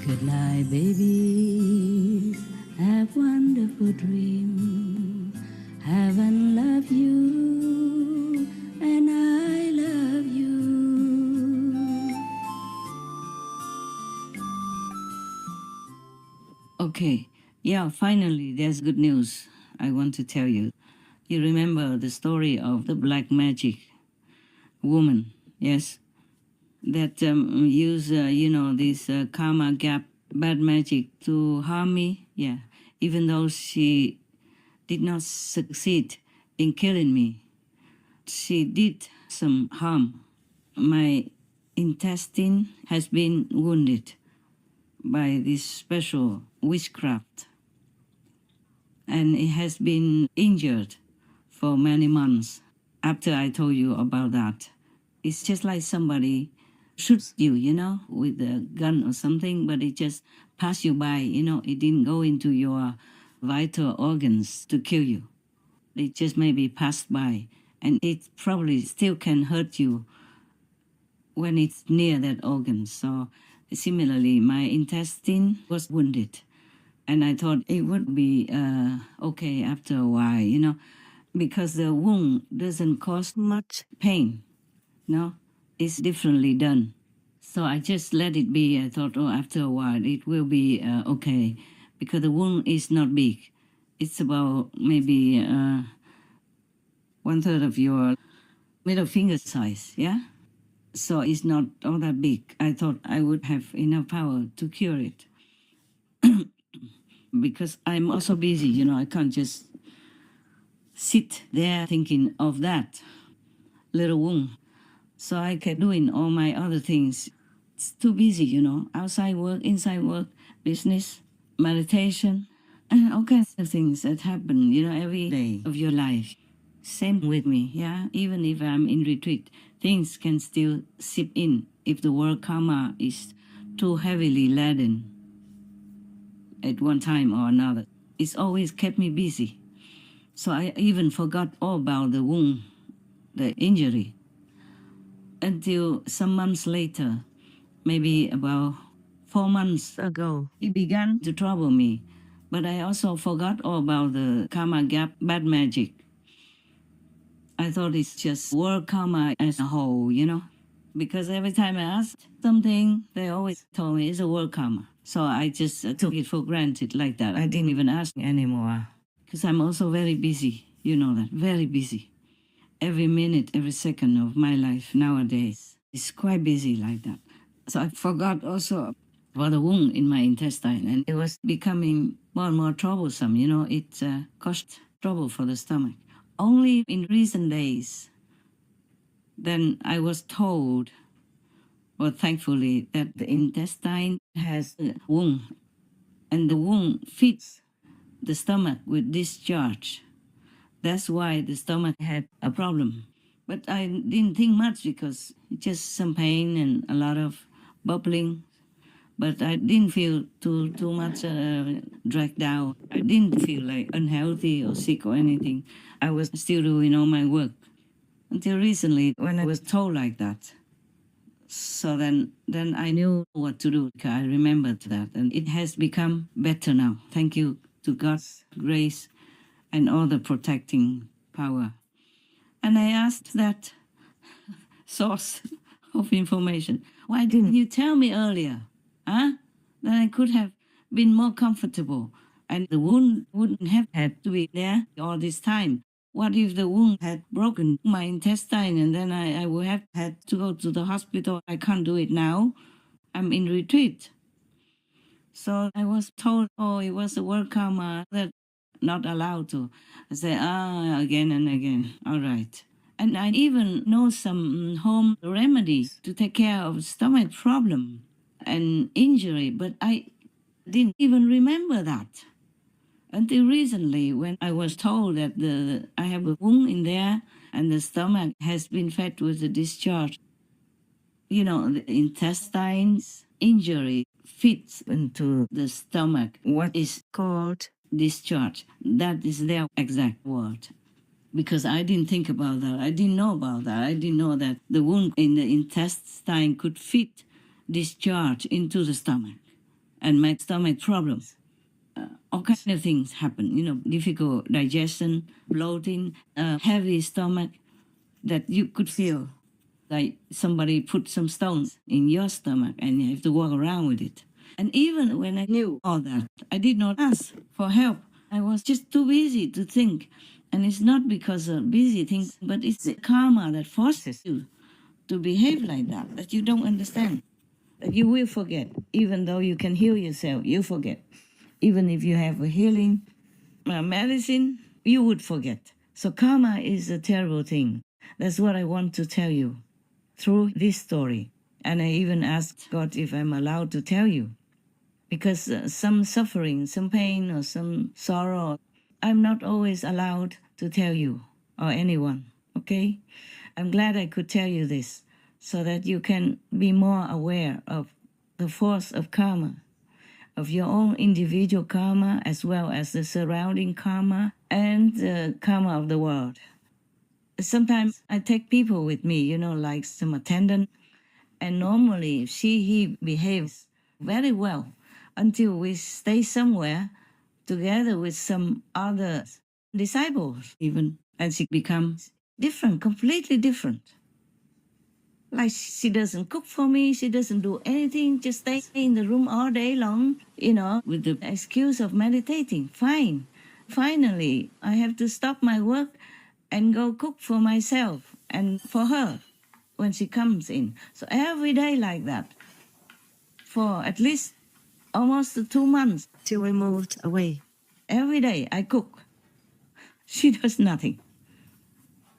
Good night, baby. Have wonderful dream. Heaven love you, and I love you. Okay, yeah, finally, there's good news I want to tell you. You remember the story of the black magic woman, yes? That use, this karma gap, bad magic to harm me, yeah. Even though she did not succeed in killing me, she did some harm. My intestine has been wounded by this special witchcraft, and it has been injured for many months after I told you about that. It's just like somebody shoots you, with a gun or something, but it just passed you by, it didn't go into your vital organs to kill you. It just maybe passed by, and it probably still can hurt you when it's near that organ. So similarly, my intestine was wounded, and I thought it would be okay after a while, because the wound doesn't cause much pain. No, it's differently done. So I just let it be. I thought, after a while it will be okay, because the wound is not big. It's about maybe 1/3 of your middle finger size, yeah? So it's not all that big. I thought I would have enough power to cure it. Because I'm also busy, I can't just sit there thinking of that little wound. So I kept doing all my other things. It's too busy, outside work, inside work, business, meditation, and all kinds of things that happen, every day of your life. Same with me, yeah? Even if I'm in retreat, things can still seep in if the world karma is too heavily laden at one time or another. It's always kept me busy. So I even forgot all about the wound, the injury, until some months later, maybe about 4 months ago, it began to trouble me. But I also forgot all about the karma gap, bad magic. I thought it's just world karma as a whole, because every time I asked something, they always told me it's a world karma. So I just took it for granted like that. I didn't even ask anymore, because I'm also very busy, that, very busy. Every minute, every second of my life nowadays is quite busy like that. So I forgot also about the wound in my intestine, and it was becoming more and more troublesome. It caused trouble for the stomach. Only in recent days, then I was told, well, thankfully, that the intestine has a wound, and the wound feeds the stomach with discharge. That's why the stomach had a problem. But I didn't think much, because it's just some pain and a lot of bubbling. But I didn't feel too much dragged down. I didn't feel like unhealthy or sick or anything. I was still doing all my work until recently, when I was told like that. So then I knew what to do. I remembered that, and it has become better now. Thank you to God's grace and all the protecting power. And I asked that source of information, why didn't you tell me earlier? Then I could have been more comfortable, and the wound wouldn't have had to be there all this time. What if the wound had broken my intestine, and then I would have had to go to the hospital? I can't do it now. I'm in retreat. So I was told, it was a work karma that not allowed to. I say, again and again. All right. And I even know some home remedies to take care of stomach problem and injury, but I didn't even remember that until recently, when I was told that I have a wound in there and the stomach has been fed with the discharge. The intestines injury fits into the stomach, what is called discharge. That is their exact word. Because I didn't think about that. I didn't know about that. I didn't know that the wound in the intestine could fit discharge into the stomach. and my stomach problems. All kinds of things happen, difficult digestion, bloating, heavy stomach that you could feel like somebody put some stones in your stomach and you have to walk around with it. And even when I knew all that, I did not ask for help. I was just too busy to think. And it's not because of busy things, but it's the karma that forces you to behave like that you don't understand. That you will forget. Even though you can heal yourself, you forget. Even if you have a healing medicine, you would forget. So karma is a terrible thing. That's what I want to tell you through this story. And I even asked God if I'm allowed to tell you. Because some suffering, some pain, or some sorrow, I'm not always allowed to tell you or anyone, okay? I'm glad I could tell you this so that you can be more aware of the force of karma, of your own individual karma as well as the surrounding karma and the karma of the world. Sometimes I take people with me, like some attendant, and normally he behaves very well until we stay somewhere together with some other disciples even, and she becomes different, completely different. Like she doesn't cook for me, she doesn't do anything, just stay in the room all day long, with the excuse of meditating. Fine. Finally, I have to stop my work and go cook for myself and for her when she comes in. So every day like that, for at least almost 2 months till we moved away. Every day I cook. She does nothing.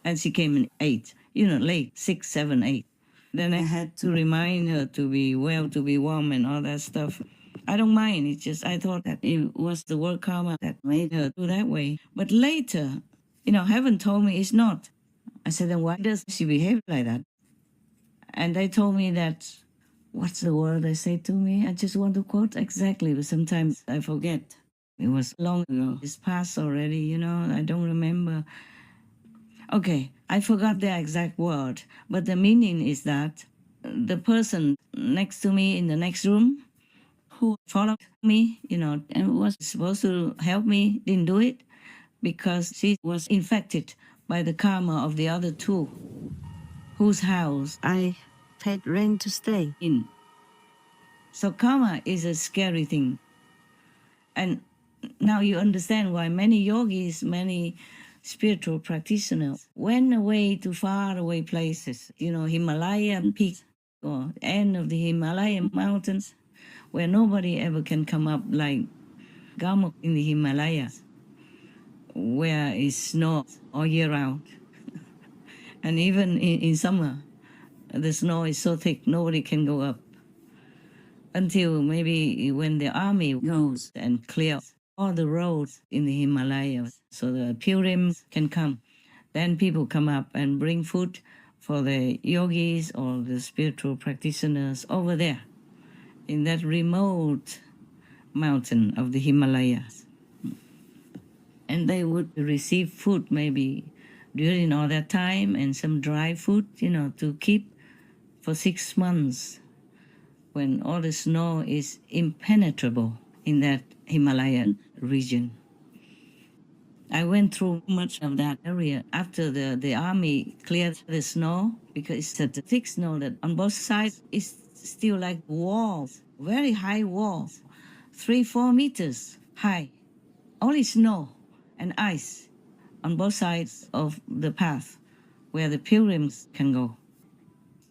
And she came in 8, late, 6, 7, 8. Then I had to remind her to be well, to be warm and all that stuff. I don't mind. It's just I thought that it was the work karma that made her do that way. But later, heaven told me it's not. I said, then why does she behave like that? And they told me that, what's the word they say to me? I just want to quote exactly, but sometimes I forget. It was long ago. It's past already, I don't remember. Okay, I forgot the exact word, but the meaning is that the person next to me in the next room who followed me, and was supposed to help me, didn't do it because she was infected by the karma of the other two, whose house I paid rent to stay in. So karma is a scary thing. And now you understand why many yogis, many spiritual practitioners went away to far away places, Himalayan peaks or end of the Himalayan mountains where nobody ever can come up, like Gamok in the Himalayas, where it's snow all year round. And even in summer, the snow is so thick, nobody can go up. Until maybe when the army goes and clears all the roads in the Himalayas so the pilgrims can come. Then people come up and bring food for the yogis or the spiritual practitioners over there in that remote mountain of the Himalayas. And they would receive food maybe during all that time and some dry food, to keep for 6 months when all the snow is impenetrable in that Himalayan region. I went through much of that area after the army cleared the snow, because it's such a thick snow that on both sides it's still like walls, very high walls, 3-4 meters high. Only snow and ice on both sides of the path where the pilgrims can go.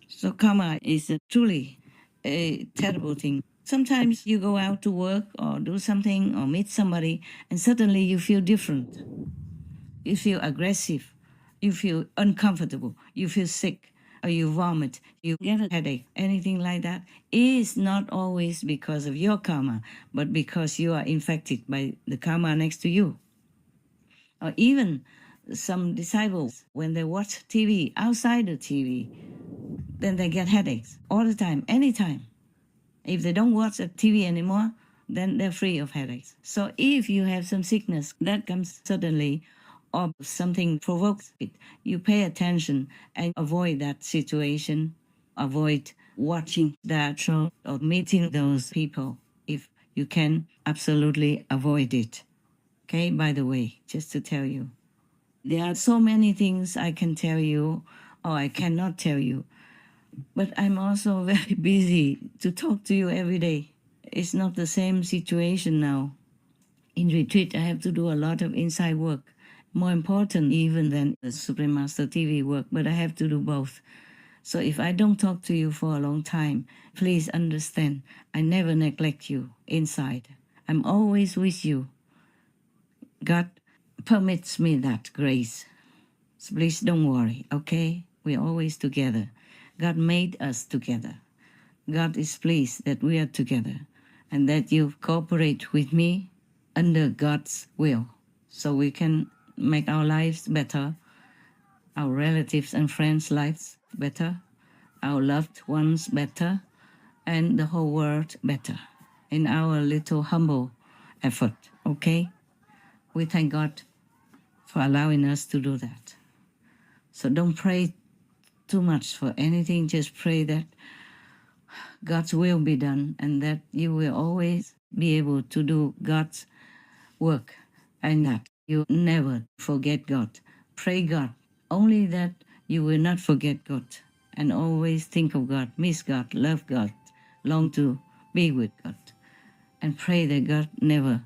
So karma is truly a terrible thing. Sometimes you go out to work or do something or meet somebody and suddenly you feel different. You feel aggressive. You feel uncomfortable. You feel sick or you vomit. You get a headache. Anything like that is not always because of your karma, but because you are infected by the karma next to you. Or even some disciples, when they watch TV outside the TV, then they get headaches all the time, anytime. If they don't watch the TV anymore, then they're free of headaches. So if you have some sickness that comes suddenly or something provokes it, you pay attention and avoid that situation, avoid watching that show or meeting those people if You can absolutely avoid it. Okay, by the way, just to tell you. There are so many things I can tell you or I cannot tell you. But I'm also very busy to talk to you every day. It's not the same situation now. In retreat, I have to do a lot of inside work, more important even than the Supreme Master TV work, but I have to do both. So if I don't talk to you for a long time, please understand, I never neglect you inside. I'm always with you. God permits me that grace. So please don't worry, okay? We're always together. God made us together. God is pleased that we are together and that you cooperate with me under God's will so we can make our lives better, our relatives and friends' lives better, our loved ones better, and the whole world better in our little humble effort, okay? We thank God for allowing us to do that. So don't pray too much for anything, just pray that God's will be done and that you will always be able to do God's work and that you never forget God. Pray God, only that you will not forget God and always think of God, miss God, love God, long to be with God. And pray that God never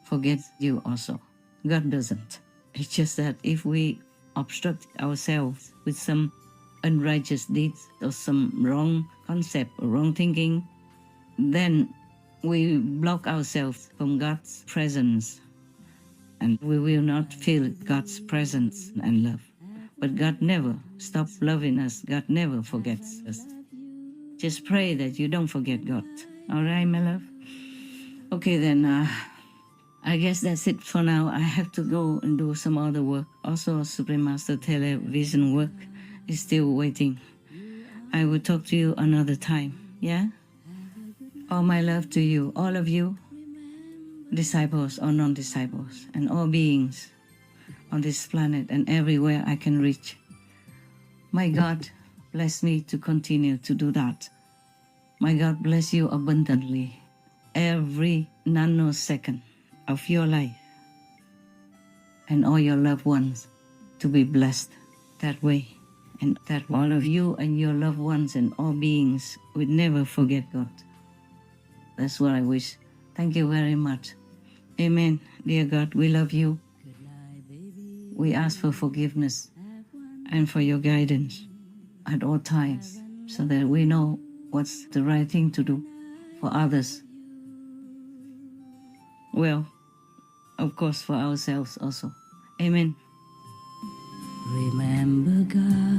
forgets you also. God doesn't. It's just that if we obstruct ourselves with some unrighteous deeds or some wrong concept or wrong thinking, then we block ourselves from God's presence and we will not feel God's presence and love. But God never stops loving us. God never forgets us. Just pray that you don't forget God. All right, my love? Okay, then I guess that's it for now. I have to go and do some other work. Also, Supreme Master television work is still waiting. I will talk to you another time, yeah? All my love to you, all of you, disciples or non-disciples, and all beings on this planet and everywhere I can reach. My God, bless me to continue to do that. My God, bless you abundantly every nanosecond of your life and all your loved ones to be blessed that way, and that all of you and your loved ones and all beings would never forget God. That's what I wish. Thank you very much. Amen. Dear God, we love you. We ask for forgiveness and for your guidance at all times so that we know what's the right thing to do for others. Well, of course, for ourselves also. Amen. Remember God.